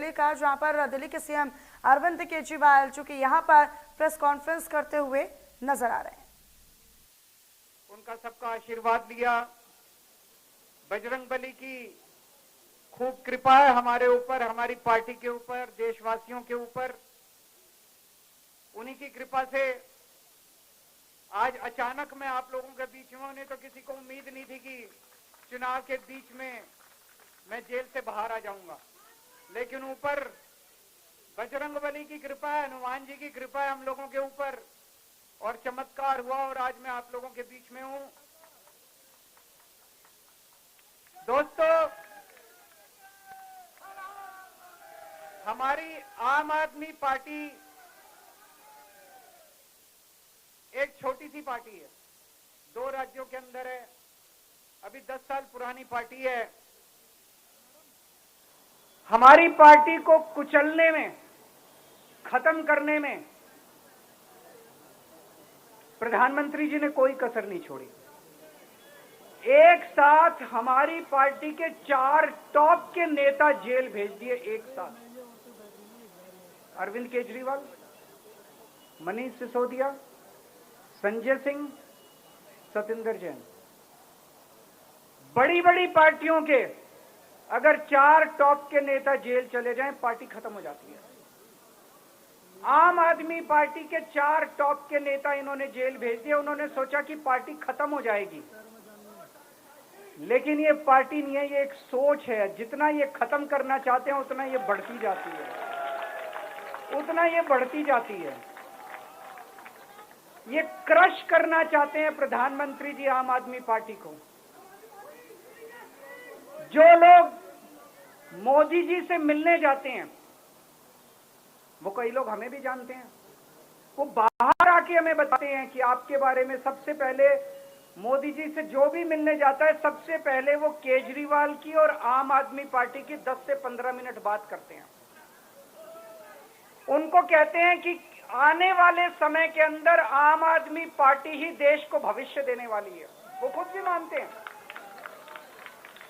दिल्ली का, जहां पर दिल्ली के सीएम अरविंद केजरीवाल चूंकि यहां पर प्रेस कॉन्फ्रेंस करते हुए नजर आ रहे हैं। उनका सबका आशीर्वाद लिया। बजरंगबली की खूब कृपा है हमारे ऊपर, हमारी पार्टी के ऊपर, देशवासियों के ऊपर। उन्हीं की कृपा से आज अचानक मैं आप लोगों के बीच में, उन्हें तो किसी को उम्मीद नहीं थी कि चुनाव के बीच में मैं जेल से बाहर आ जाऊंगा, लेकिन ऊपर बजरंगबली की कृपा है, हनुमान जी की कृपा है हम लोगों के ऊपर, और चमत्कार हुआ और आज मैं आप लोगों के बीच में हूं। दोस्तों, हमारी आम आदमी पार्टी एक छोटी सी पार्टी है, 2 राज्यों के अंदर है, अभी 10 साल पुरानी पार्टी है। हमारी पार्टी को कुचलने में, खत्म करने में प्रधानमंत्री जी ने कोई कसर नहीं छोड़ी। एक साथ हमारी पार्टी के 4 टॉप के नेता जेल भेज दिए एक साथ। अरविंद केजरीवाल, मनीष सिसोदिया, संजय सिंह, सतिंदर जैन। बड़ी बड़ी पार्टियों के अगर 4 टॉप के नेता जेल चले जाएं, पार्टी खत्म हो जाती है। आम आदमी पार्टी के 4 टॉप के नेता इन्होंने जेल भेज दिए। उन्होंने सोचा कि पार्टी खत्म हो जाएगी, लेकिन ये पार्टी नहीं है, ये एक सोच है। जितना ये खत्म करना चाहते हैं उतना ये बढ़ती जाती है, उतना ये बढ़ती जाती है। ये क्रश करना चाहते हैं प्रधानमंत्री जी आम आदमी पार्टी को। जो लोग मोदी जी से मिलने जाते हैं, वो कई लोग हमें भी जानते हैं, वो बाहर आके हमें बताते हैं कि आपके बारे में सबसे पहले मोदी जी से जो भी मिलने जाता है, सबसे पहले वो केजरीवाल की और आम आदमी पार्टी की 10 से 15 मिनट बात करते हैं। उनको कहते हैं कि आने वाले समय के अंदर आम आदमी पार्टी ही देश को भविष्य देने वाली है। वो खुद भी मानते हैं।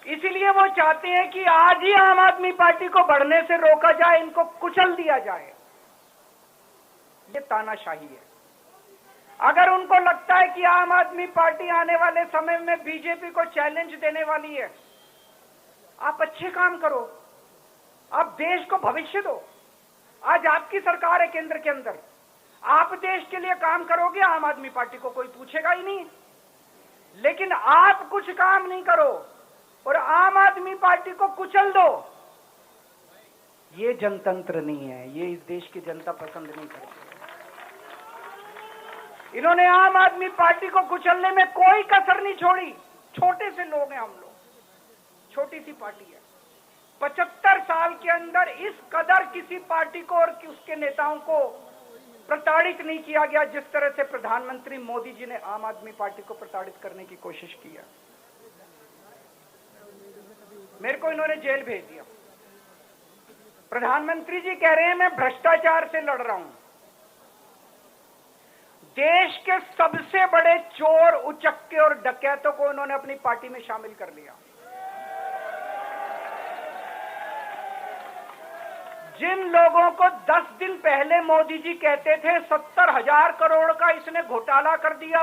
इसीलिए वो चाहते हैं कि आज ही आम आदमी पार्टी को बढ़ने से रोका जाए, इनको कुचल दिया जाए। ये तानाशाही है। अगर उनको लगता है कि आम आदमी पार्टी आने वाले समय में बीजेपी को चैलेंज देने वाली है, आप अच्छे काम करो, आप देश को भविष्य दो। आज आपकी सरकार है केंद्र के अंदर, आप देश के लिए काम करोगे, आम आदमी पार्टी को कोई पूछेगा ही नहीं। लेकिन आप कुछ काम नहीं करो और आम आदमी पार्टी को कुचल दो, ये जनतंत्र नहीं है, ये इस देश की जनता पसंद नहीं करती। इन्होंने आम आदमी पार्टी को कुचलने में कोई कसर नहीं छोड़ी। छोटे से लोग हैं हम लोग, छोटी सी पार्टी है। 75 साल के अंदर इस कदर किसी पार्टी को और उसके नेताओं को प्रताड़ित नहीं किया गया जिस तरह से प्रधानमंत्री मोदी जी ने आम आदमी पार्टी को प्रताड़ित करने की कोशिश की है। मेरे को इन्होंने जेल भेज दिया। प्रधानमंत्री जी कह रहे हैं मैं भ्रष्टाचार से लड़ रहा हूं। देश के सबसे बड़े चोर, उचक्के और डकैतों को उन्होंने अपनी पार्टी में शामिल कर लिया। जिन लोगों को 10 दिन पहले मोदी जी कहते थे 70,000 करोड़ का इसने घोटाला कर दिया,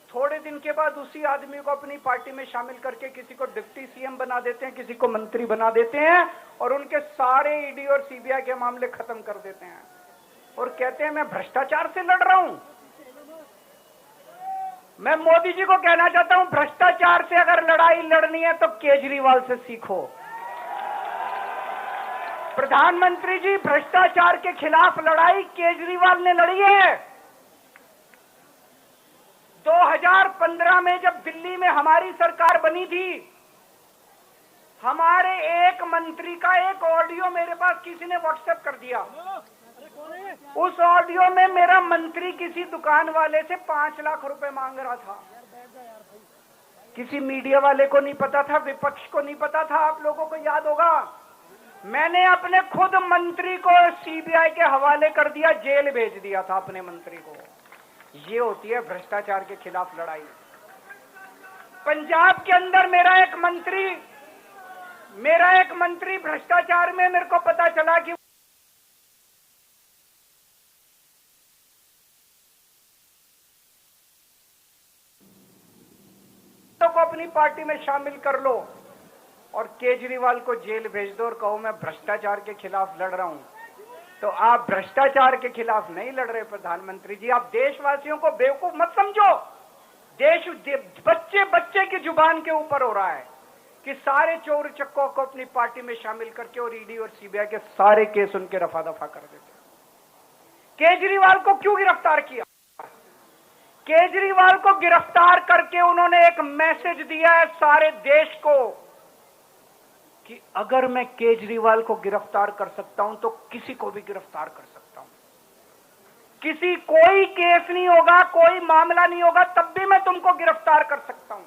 थोड़े दिन के बाद उसी आदमी को अपनी पार्टी में शामिल करके किसी को डिप्टी सीएम बना देते हैं, किसी को मंत्री बना देते हैं और उनके सारे ईडी और सीबीआई के मामले खत्म कर देते हैं और कहते हैं मैं भ्रष्टाचार से लड़ रहा हूं। मैं मोदी जी को कहना चाहता हूं, भ्रष्टाचार से अगर लड़ाई लड़नी है तो केजरीवाल से सीखो। प्रधानमंत्री जी, भ्रष्टाचार के खिलाफ लड़ाई केजरीवाल ने लड़ी है। 2015 में जब दिल्ली में हमारी सरकार बनी थी, हमारे एक मंत्री का एक ऑडियो मेरे पास किसी ने व्हाट्सएप कर दिया। उस ऑडियो में मेरा मंत्री किसी दुकान वाले से 5 लाख रुपए मांग रहा था। किसी मीडिया वाले को नहीं पता था, विपक्ष को नहीं पता था। आप लोगों को याद होगा, मैंने अपने खुद मंत्री को सीबीआई के हवाले कर दिया, जेल भेज दिया था अपने मंत्री को। ये होती है भ्रष्टाचार के खिलाफ लड़ाई। पंजाब के अंदर मेरा एक मंत्री मेरा एक मंत्री भ्रष्टाचार में मेरे को पता चला कि तो को अपनी पार्टी में शामिल कर लो और केजरीवाल को जेल भेज दो और कहो मैं भ्रष्टाचार के खिलाफ लड़ रहा हूं। तो आप भ्रष्टाचार के खिलाफ नहीं लड़ रहे प्रधानमंत्री जी, आप देशवासियों को बेवकूफ मत समझो। बच्चे बच्चे की जुबान के ऊपर हो रहा है कि सारे चोर चक्कों को अपनी पार्टी में शामिल करके और ईडी और सीबीआई के सारे केस उनके रफा दफा कर देते। केजरीवाल को क्यों गिरफ्तार किया? केजरीवाल को गिरफ्तार करके उन्होंने एक मैसेज दिया है सारे देश को कि अगर मैं केजरीवाल को गिरफ्तार कर सकता हूं तो किसी को भी गिरफ्तार कर सकता हूं। कोई केस नहीं होगा, कोई मामला नहीं होगा, तब भी मैं तुमको गिरफ्तार कर सकता हूं।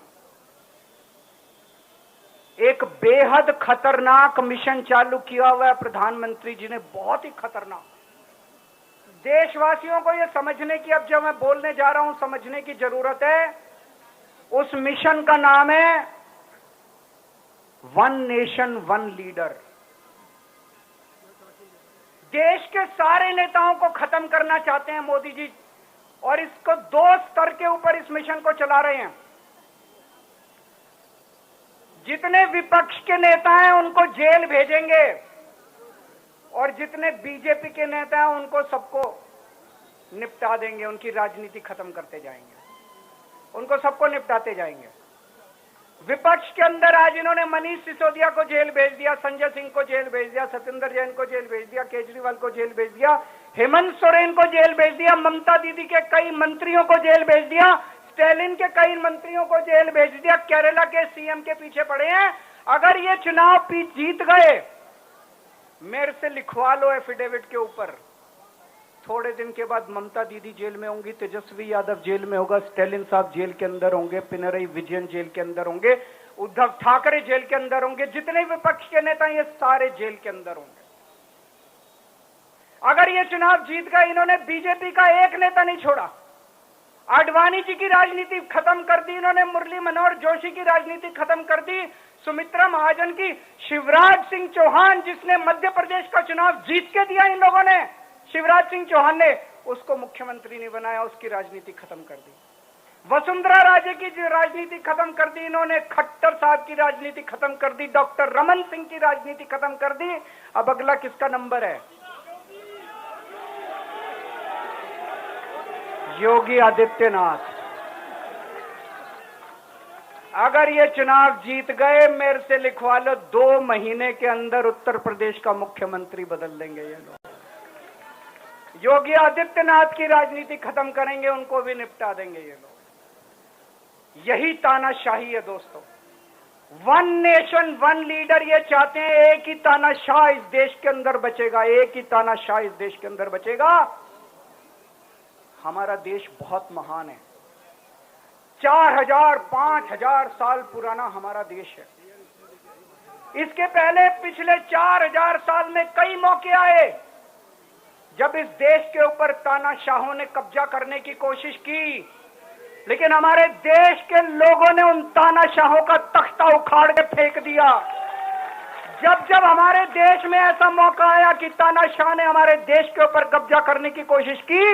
एक बेहद खतरनाक मिशन चालू किया हुआ है प्रधानमंत्री जी ने, बहुत ही खतरनाक। देशवासियों को यह समझने की, अब जब मैं बोलने जा रहा हूं, समझने की जरूरत है। उस मिशन का नाम है वन नेशन वन लीडर। देश के सारे नेताओं को खत्म करना चाहते हैं मोदी जी, और इसको 2 स्तर के ऊपर इस मिशन को चला रहे हैं। जितने विपक्ष के नेता हैं उनको जेल भेजेंगे और जितने बीजेपी के नेता हैं उनको सबको निपटा देंगे, उनकी राजनीति खत्म करते जाएंगे, उनको सबको निपटाते जाएंगे। विपक्ष के अंदर आज इन्होंने मनीष सिसोदिया को जेल भेज दिया, संजय सिंह को जेल भेज दिया, सत्येंद्र जैन को जेल भेज दिया, केजरीवाल को जेल भेज दिया, हेमंत सोरेन को जेल भेज दिया, ममता दीदी के कई मंत्रियों को जेल भेज दिया, स्टैलिन के कई मंत्रियों को जेल भेज दिया, केरला के सीएम के पीछे पड़े हैं। अगर ये चुनाव जीत गए, मेरे से लिखवा लो एफिडेविट के ऊपर, थोड़े दिन के बाद ममता दीदी जेल में होंगी, तेजस्वी यादव जेल में होगा, स्टैलिन साहब जेल के अंदर होंगे, पिनरई विजयन जेल के अंदर होंगे, उद्धव ठाकरे जेल के अंदर होंगे, जितने विपक्ष के नेता ये सारे जेल के अंदर होंगे। अगर ये चुनाव जीत गए, इन्होंने बीजेपी का एक नेता नहीं छोड़ा। आडवाणी जी की राजनीति खत्म कर दी इन्होंने, मुरली मनोहर जोशी की राजनीति खत्म कर दी, सुमित्रा महाजन की, शिवराज सिंह चौहान जिसने मध्य प्रदेश का चुनाव जीत के दिया इन लोगों ने, शिवराज सिंह चौहान ने उसको मुख्यमंत्री नहीं बनाया, उसकी राजनीति खत्म कर दी। वसुंधरा राजे की राजनीति खत्म कर दी इन्होंने, खट्टर साहब की राजनीति खत्म कर दी, डॉक्टर रमन सिंह की राजनीति खत्म कर दी। अब अगला किसका नंबर है? योगी आदित्यनाथ। अगर ये चुनाव जीत गए, मेरे से लिखवा लो, 2 महीने के अंदर उत्तर प्रदेश का मुख्यमंत्री बदल देंगे ये लोग। योगी आदित्यनाथ की राजनीति खत्म करेंगे, उनको भी निपटा देंगे ये लोग। यही तानाशाही है दोस्तों। वन नेशन वन लीडर ये चाहते हैं, एक ही तानाशाह इस देश के अंदर बचेगा, एक ही तानाशाह इस देश के अंदर बचेगा। हमारा देश बहुत महान है, 4000 5000 साल पुराना हमारा देश है। इसके पहले पिछले 4000 साल में कई मौके आए जब इस देश के ऊपर तानाशाहों ने कब्जा करने की कोशिश की, लेकिन हमारे देश के लोगों ने उन तानाशाहों का तख्ता उखाड़ के फेंक दिया। जब जब हमारे देश में ऐसा मौका आया कि तानाशाह ने हमारे देश के ऊपर कब्जा करने की कोशिश की,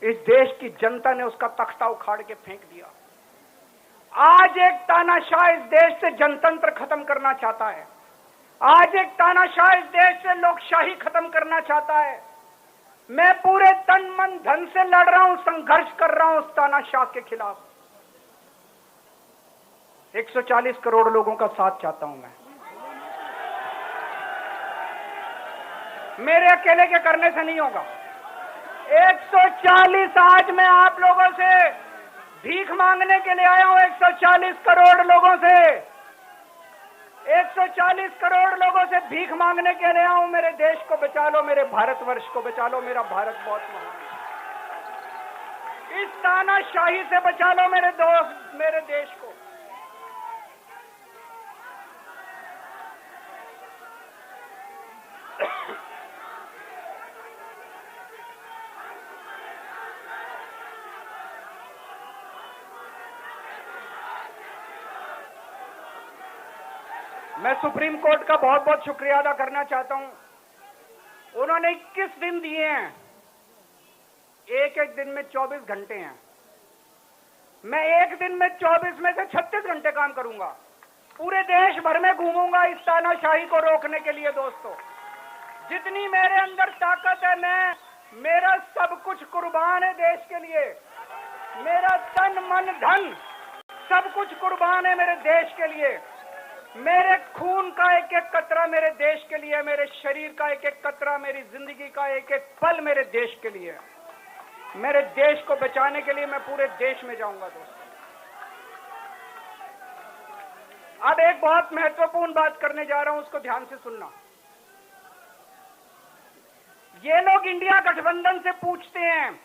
इस देश की जनता ने उसका तख्ता उखाड़ के फेंक दिया। आज एक तानाशाह इस देश से जनतंत्र खत्म करना चाहता है, आज एक तानाशाह इस देश से लोकशाही खत्म करना चाहता है। मैं पूरे तन मन धन से लड़ रहा हूं, संघर्ष कर रहा हूं उस तानाशाह के खिलाफ। 140 करोड़ लोगों का साथ चाहता हूं मैं। मेरे अकेले के करने से नहीं होगा। 140 आज मैं आप लोगों से भीख मांगने के लिए आया हूं, 140 करोड़ लोगों से, 140 करोड़ लोगों से भीख मांगने के लिए आया हूं। मेरे देश को बचा लो, मेरे भारतवर्ष को बचा लो, मेरा भारत बहुत महान है। इस तानाशाही से बचा लो मेरे दोस्त, मेरे देश को। मैं सुप्रीम कोर्ट का बहुत बहुत शुक्रिया अदा करना चाहता हूं। उन्होंने 21 दिन दिए हैं, एक एक दिन में 24 घंटे हैं। मैं एक दिन में 24 में से 36 घंटे काम करूंगा, पूरे देश भर में घूमूंगा इस तानाशाही को रोकने के लिए। दोस्तों, जितनी मेरे अंदर ताकत है, मेरा सब कुछ कुर्बान है देश के लिए। मेरा तन मन धन सब कुछ कुर्बान है मेरे देश के लिए। मेरे खून का एक एक कतरा मेरे देश के लिए, मेरे शरीर का एक एक कतरा, मेरी जिंदगी का एक एक पल मेरे देश के लिए। मेरे देश को बचाने के लिए मैं पूरे देश में जाऊंगा। दोस्तों, अब एक बहुत महत्वपूर्ण बात करने जा रहा हूं, उसको ध्यान से सुनना। ये लोग इंडिया गठबंधन से पूछते हैं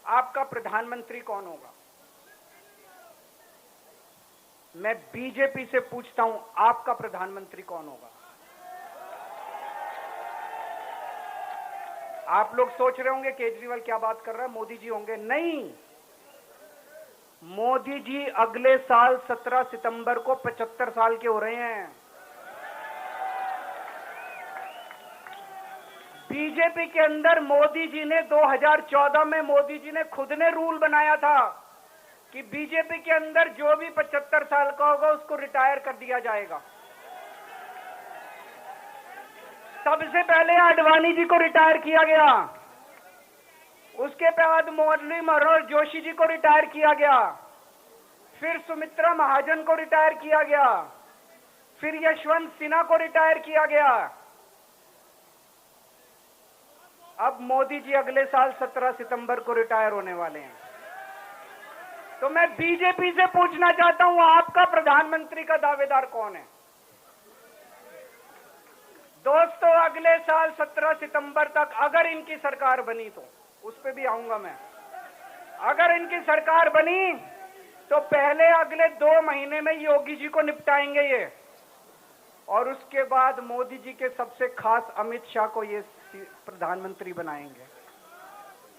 आपका प्रधानमंत्री कौन होगा। मैं बीजेपी से पूछता हूं आपका प्रधानमंत्री कौन होगा। आप लोग सोच रहे होंगे केजरीवाल क्या बात कर रहा है, मोदी जी होंगे। नहीं, मोदी जी अगले साल 17 सितंबर को 75 साल के हो रहे हैं। बीजेपी के अंदर मोदी जी ने 2014 में मोदी जी ने खुद ने रूल बनाया था कि बीजेपी के अंदर जो भी 75 साल का होगा उसको रिटायर कर दिया जाएगा। सबसे पहले आडवाणी जी को रिटायर किया गया, उसके बाद मुरली मनोहर जोशी जी को रिटायर किया गया, फिर सुमित्रा महाजन को रिटायर किया गया, फिर यशवंत सिन्हा को रिटायर किया गया। अब मोदी जी अगले साल 17 सितंबर को रिटायर होने वाले हैं। तो मैं बीजेपी से पूछना चाहता हूं आपका प्रधानमंत्री का दावेदार कौन है। दोस्तों, अगले साल 17 सितंबर तक अगर इनकी सरकार बनी, तो उस पर भी आऊंगा मैं। अगर इनकी सरकार बनी तो पहले अगले 2 महीने में योगी जी को निपटाएंगे ये, और उसके बाद मोदी जी के सबसे खास अमित शाह को ये प्रधानमंत्री बनाएंगे।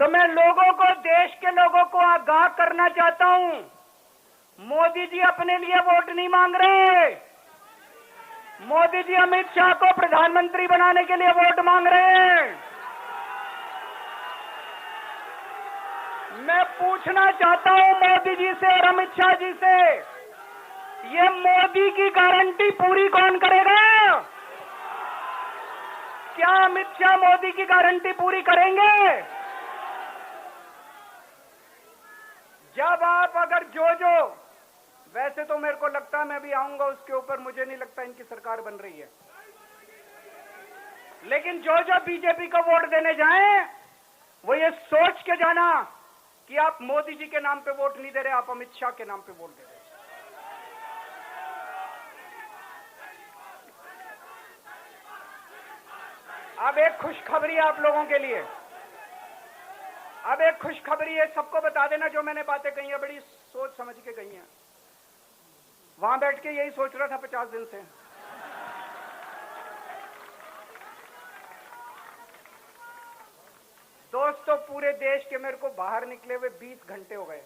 तो मैं लोगों को, देश के लोगों को आगाह करना चाहता हूं, मोदी जी अपने लिए वोट नहीं मांग रहे। मोदी जी अमित शाह को प्रधानमंत्री बनाने के लिए वोट मांग रहे हैं। मैं पूछना चाहता हूं मोदी जी से और अमित शाह जी से, ये मोदी की गारंटी पूरी कौन करेगा? क्या अमित शाह मोदी की गारंटी पूरी करेंगे? जब आप अगर जो वैसे तो मेरे को लगता है मैं भी आऊंगा उसके ऊपर, मुझे नहीं लगता इनकी सरकार बन रही है, लेकिन जो बीजेपी को वोट देने जाएं वो ये सोच के जाना कि आप मोदी जी के नाम पे वोट नहीं दे रहे, आप अमित शाह के नाम पे वोट दे रहे। अब एक खुशखबरी आप लोगों के लिए, अब एक खुशखबरी है, सबको बता देना जो मैंने बातें कही हैं, बड़ी सोच समझ के कही हैं। वहां बैठ के यही सोच रहा था 50 दिन से। दोस्तों, पूरे देश के मेरे को बाहर निकले हुए 20 घंटे हो गए।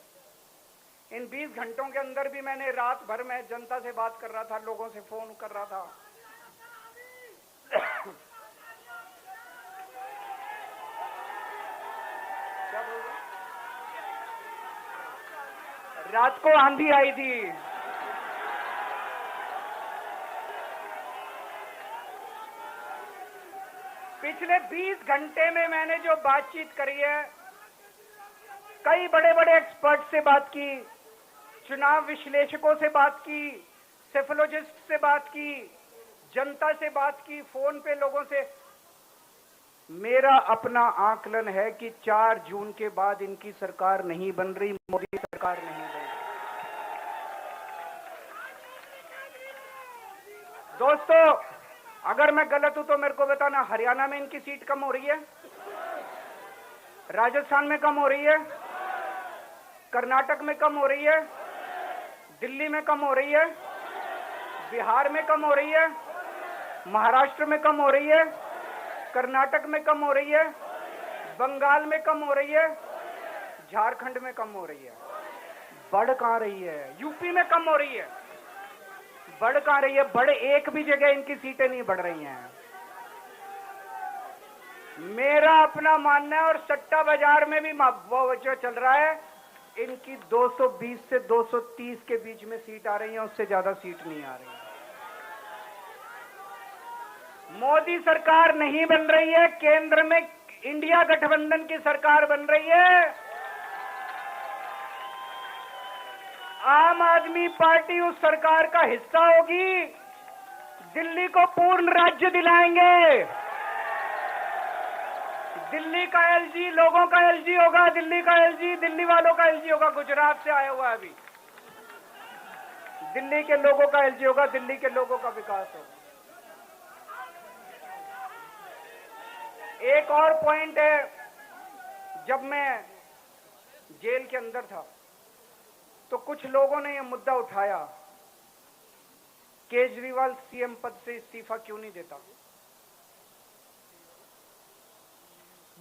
इन 20 घंटों के अंदर भी मैंने रात भर में जनता से बात कर रहा था, लोगों से फोन कर रहा था। रात को आंधी आई थी, पिछले 20 घंटे में मैंने जो बातचीत करी है, कई बड़े बड़े एक्सपर्ट से बात की, चुनाव विश्लेषकों से बात की, सेफोलॉजिस्ट से बात की, जनता से बात की, फोन पे लोगों से। मेरा अपना आकलन है कि 4 जून के बाद इनकी सरकार नहीं बन रही, मोदी सरकार नहीं बन रही। दोस्तों, अगर मैं गलत हूं तो मेरे को बताना। हरियाणा में इनकी सीट कम हो रही है, राजस्थान में कम हो रही है, कर्नाटक में कम हो रही है, दिल्ली में कम हो रही है, बिहार में कम हो रही है, महाराष्ट्र में कम हो रही है, कर्नाटक में कम हो रही है, बंगाल में कम हो रही है, झारखंड में कम हो रही है। बढ़ कहां रही है? यूपी में कम हो रही है, बढ़ कहां रही है? बढ़ एक भी जगह इनकी सीटें नहीं बढ़ रही हैं। मेरा अपना मानना है, और सट्टा बाजार में भी वो जो चल रहा है, इनकी 220 से 230 के बीच में सीट आ रही है, उससे ज्यादा सीट नहीं आ रही है। मोदी सरकार नहीं बन रही है, केंद्र में इंडिया गठबंधन की सरकार बन रही है। आम आदमी पार्टी उस सरकार का हिस्सा होगी। दिल्ली को पूर्ण राज्य दिलाएंगे। दिल्ली का एलजी लोगों का एलजी होगा, दिल्ली का एलजी दिल्ली वालों का एलजी होगा। गुजरात से आया हुआ है अभी। दिल्ली के लोगों का एलजी होगा, दिल्ली के लोगों का विकास होगा। एक और पॉइंट है, जब मैं जेल के अंदर था तो कुछ लोगों ने यह मुद्दा उठाया, केजरीवाल सीएम पद से इस्तीफा क्यों नहीं देता।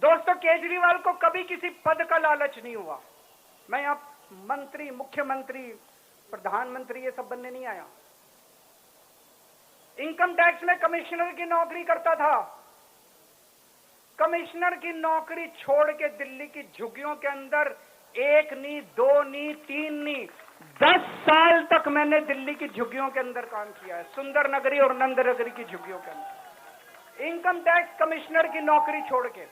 दोस्तों, केजरीवाल को कभी किसी पद का लालच नहीं हुआ। मैं यहां मंत्री, मुख्यमंत्री, प्रधानमंत्री ये सब बनने नहीं आया। इनकम टैक्स में कमिश्नर की नौकरी करता था। कमिश्नर की नौकरी छोड़ के दिल्ली की झुग्गियों के अंदर 1 नहीं, 2 नहीं, 3 नहीं, 10 साल तक मैंने दिल्ली की झुग्गियों के अंदर काम किया है, सुंदर नगरी और नंद नगरी की झुग्गियों के अंदर। इनकम टैक्स कमिश्नर की नौकरी छोड़ के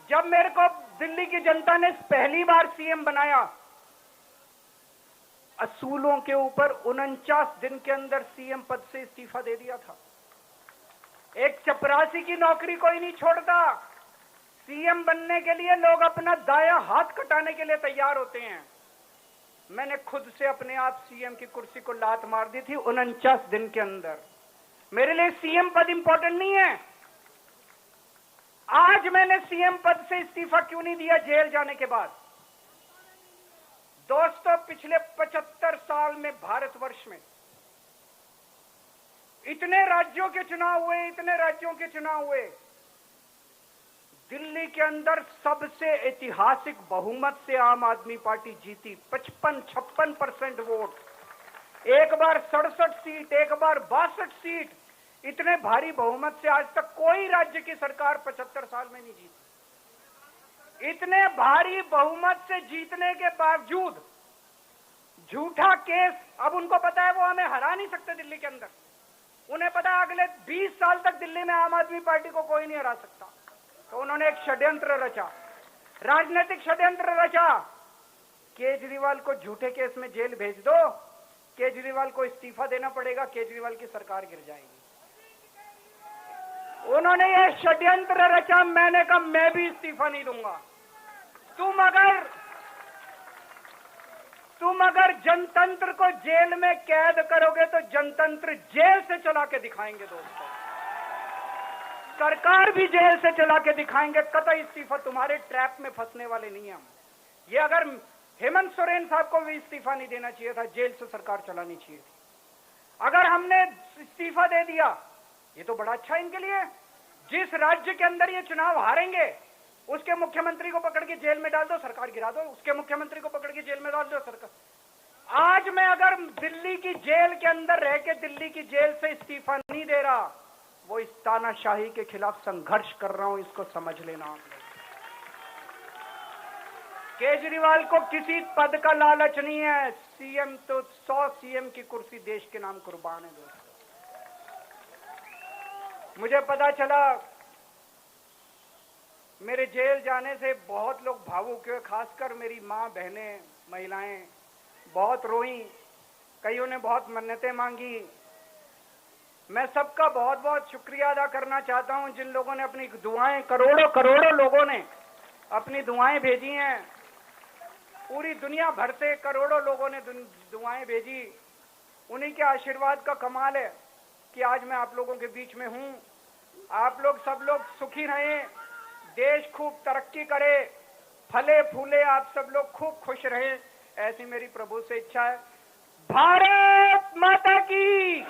जब मेरे को दिल्ली की जनता ने पहली बार सीएम बनाया, असूलों के ऊपर 49 दिन के अंदर सीएम पद से इस्तीफा दे दिया था। एक चपरासी की नौकरी कोई नहीं छोड़ता। सीएम बनने के लिए लोग अपना दायां हाथ कटाने के लिए तैयार होते हैं। मैंने खुद से अपने आप सीएम की कुर्सी को लात मार दी थी 49 दिन के अंदर। मेरे लिए सीएम पद इंपॉर्टेंट नहीं है। आज मैंने सीएम पद से इस्तीफा क्यों नहीं दिया जेल जाने के बाद? दोस्तों, पिछले 75 साल में भारतवर्ष में इतने राज्यों के चुनाव हुए, इतने राज्यों के चुनाव हुए, दिल्ली के अंदर सबसे ऐतिहासिक बहुमत से आम आदमी पार्टी जीती। 55-56% वोट, एक बार 67 सीट, एक बार 62 सीट। इतने भारी बहुमत से आज तक कोई राज्य की सरकार 75 साल में नहीं जीती। इतने भारी बहुमत से जीतने के बावजूद झूठा केस, अब उनको पता है वो हमें हरा नहीं सकते दिल्ली के अंदर। उन्हें पता है अगले 20 साल तक दिल्ली में आम आदमी पार्टी को कोई नहीं हरा सकता। तो उन्होंने एक षड्यंत्र रचा, राजनीतिक षड्यंत्र रचा। केजरीवाल को झूठे केस में जेल भेज दो, केजरीवाल को इस्तीफा देना पड़ेगा, केजरीवाल की सरकार गिर जाएगी। उन्होंने यह षड्यंत्र रचा। मैंने कहा मैं भी इस्तीफा नहीं दूंगा। तुम अगर जनतंत्र को जेल में कैद करोगे तो जनतंत्र जेल से चला के दिखाएंगे। दोस्तों, सरकार भी जेल से चला के दिखाएंगे। कतई इस्तीफा, तुम्हारे ट्रैप में फंसने वाले नहीं हम। ये अगर हेमंत सोरेन साहब को भी इस्तीफा नहीं देना चाहिए था, जेल से सरकार चलानी चाहिए थी। अगर हमने इस्तीफा दे दिया, ये तो बड़ा अच्छा इनके लिए। जिस राज्य के अंदर ये चुनाव हारेंगे उसके मुख्यमंत्री को पकड़ के जेल में डाल दो, सरकार गिरा दो। उसके मुख्यमंत्री को पकड़ के जेल में डाल दो, सरकार। आज मैं अगर दिल्ली की जेल के अंदर रह के दिल्ली की जेल से इस्तीफा नहीं दे रहा, वो इस तानाशाही के खिलाफ संघर्ष कर रहा हूं, इसको समझ लेना आप लोग। केजरीवाल को किसी पद का लालच नहीं है। सीएम तो 100 सीएम की कुर्सी देश के नाम कुर्बान है। दोस्तों, मुझे पता चला मेरे जेल जाने से बहुत लोग भावुक हुए, खासकर मेरी मां, बहनें, महिलाएं बहुत रोई। कईयों ने बहुत मन्नतें मांगी। मैं सबका बहुत बहुत शुक्रिया अदा करना चाहता हूं जिन लोगों ने अपनी दुआएं, करोड़ों लोगों ने अपनी दुआएं भेजी हैं। पूरी दुनिया भर से करोड़ों लोगों ने दुआएं भेजी। उन्हीं के आशीर्वाद का कमाल है कि आज मैं आप लोगों के बीच में हूं। आप लोग सब लोग सुखी रहें, देश खूब तरक्की करे, फले फूले, आप सब लोग खूब खुश रहें, ऐसी मेरी प्रभु से इच्छा है। भारत माता की।